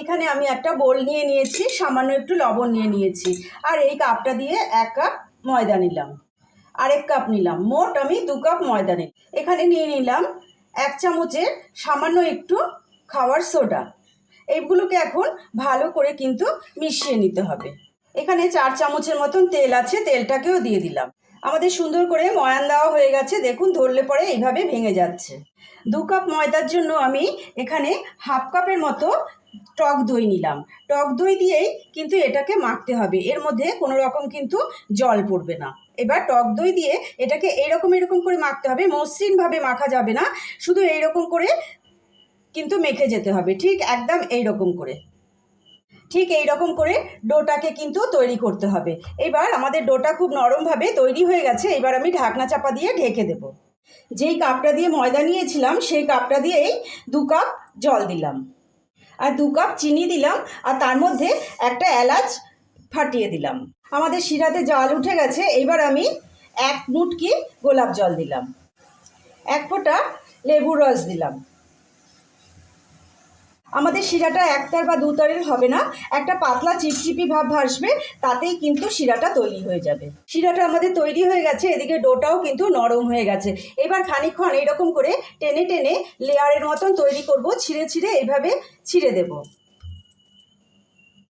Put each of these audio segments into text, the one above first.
এইখানে আমি একটা বোল নিয়ে নিয়েছি, সামান্য একটু লবণ নিয়ে নিয়েছি, আর এই কাপটা দিয়ে 1 কাপ ময়দা নিলাম, আরেক কাপ নিলাম, মোট আমি 2 কাপ ময়দা নিই। এখানে নিয়ে নিলাম 1 চামচের সামান্য একটু খাবার সোডা। এইগুলোকে এখন ভালো করে কিন্তু মিশিয়ে নিতে হবে। এখানে 4 চামচের মতন তেল আছে, তেলটাকেও দিয়ে দিলাম। আমাদের সুন্দর করে ময়ান দেওয়া হয়ে গেছে, দেখুন ধরলে পরে এইভাবে ভেঙে যাচ্ছে। 2 কাপ ময়দার জন্য আমি এখানে হাফ কাপের মতো টক দই নিলাম। টক দই দিয়েই কিন্তু এটাকে মাখতে হবে, এর মধ্যে কোনো রকম কিন্তু জল পড়বে না। এবার টক দই দিয়ে এটাকে এরকম করে মাখতে হবে, মসৃণভাবে মাখা যাবে না, শুধু এইরকম করে কিন্তু মেখে যেতে হবে, ঠিক একদম এইরকম করে। ঠিক এইরকম করে ডোটাকে কিন্তু তৈরি করতে হবে। এবার আমাদের ডোটা খুব নরমভাবে তৈরি হয়ে গেছে, এবার আমি ঢাকনা চাপা দিয়ে ঢেকে দেব। যেই কাপটা দিয়ে ময়দা নিয়েছিলাম সেই কাপটা দিয়েই 2 কাপ জল দিলাম, আর 2 কাপ চিনি দিলাম, আর তার মধ্যে একটা এলাচ ফাটিয়ে দিলাম। আমাদের শিরাতে জাল উঠে গেছে, এবার আমি 1 মুটকি গোলাপ জল দিলাম, 1 ফোঁটা লেবুর রস দিলাম। আমাদের শিরাটা একতার বা দুতারের হবে না, একটা পাতলা চিপচিপি ভাব ভাসবে, তাতেই কিন্তু শিরাটা তৈরি হয়ে যাবে। শিরাটা আমাদের তৈরি হয়ে গেছে, এদিকে ডোটাও কিন্তু নরম হয়ে গেছে। এবার খানিকক্ষণ এরকম করে টেনে টেনে লেয়ারের মতন তৈরি করব, ছিঁড়ে ছিঁড়ে এইভাবে ছিঁড়ে দেব।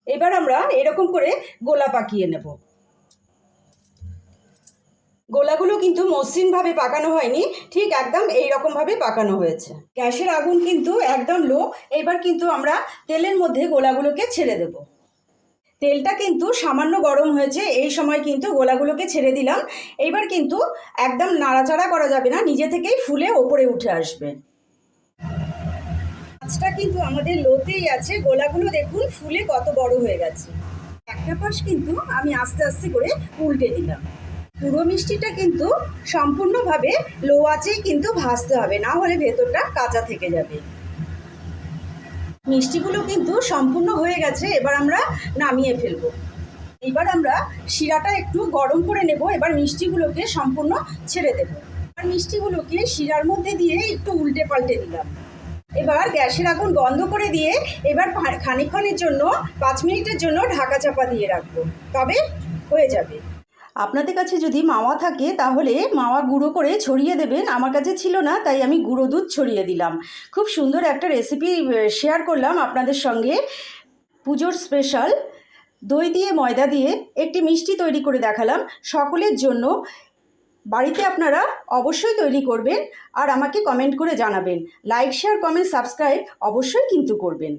এবার আমরা এরকম করে গোলা পাকিয়ে নেব। গোলাগুলো কিন্তু মসৃণভাবে পাকানো হয়নি, ঠিক একদম এইরকমভাবে পাকানো হয়েছে। গ্যাসের আগুন কিন্তু একদম লো। এবার কিন্তু আমরা তেলের মধ্যে গোলাগুলোকে ছেড়ে দেব। তেলটা কিন্তু সামান্য গরম হয়েছে, এই সময় কিন্তু গোলাগুলোকে ছেড়ে দিলাম। এবার কিন্তু একদম নাড়াচাড়া করা যাবে না, নিজে থেকেই ফুলে ওপরে উঠে আসবে। আঁচটা কিন্তু আমাদের লোতেই আছে, গোলাগুলো দেখুন ফুলে কত বড় হয়ে গেছে। একটা পাশ কিন্তু আমি আস্তে আস্তে করে উল্টে দিলাম। পুরো মিষ্টিটা কিন্তু সম্পূর্ণভাবে লো আঁচেই কিন্তু ভাজতে হবে, না হলে ভেতরটা কাঁচা থেকে যাবে। মিষ্টিগুলো কিন্তু সম্পূর্ণ হয়ে গেছে, এবার আমরা নামিয়ে ফেলবো। এবার আমরা শিরাটা একটু গরম করে নেব, এবার মিষ্টিগুলোকে সম্পূর্ণ ছেড়ে দেব। আর মিষ্টিগুলোকে শিরার মধ্যে দিয়ে একটু উল্টে পাল্টে দিলাম। এবার গ্যাসের আগুন বন্ধ করে দিয়ে এবার খানিকক্ষণের জন্য 5 মিনিটের জন্য ঢাকা চাপা দিয়ে রাখবো, তবে হয়ে যাবে। আপনাদের কাছে যদি মাওয়া থাকে তাহলে মাওয়া গুঁড়ো করে ছড়িয়ে দেবেন, আমার কাছে ছিল না তাই আমি গুঁড়ো দুধ ছড়িয়ে দিলাম। খুব সুন্দর একটা রেসিপি শেয়ার করলাম আপনাদের সঙ্গে। পুজোর স্পেশাল দই দিয়ে ময়দা দিয়ে একটি মিষ্টি তৈরি করে দেখালাম সকলের জন্য। বাড়িতে আপনারা অবশ্যই তৈরি করবেন আর আমাকে কমেন্ট করে জানাবেন। লাইক, শেয়ার, কমেন্ট, সাবস্ক্রাইব অবশ্যই কিন্তু করবেন।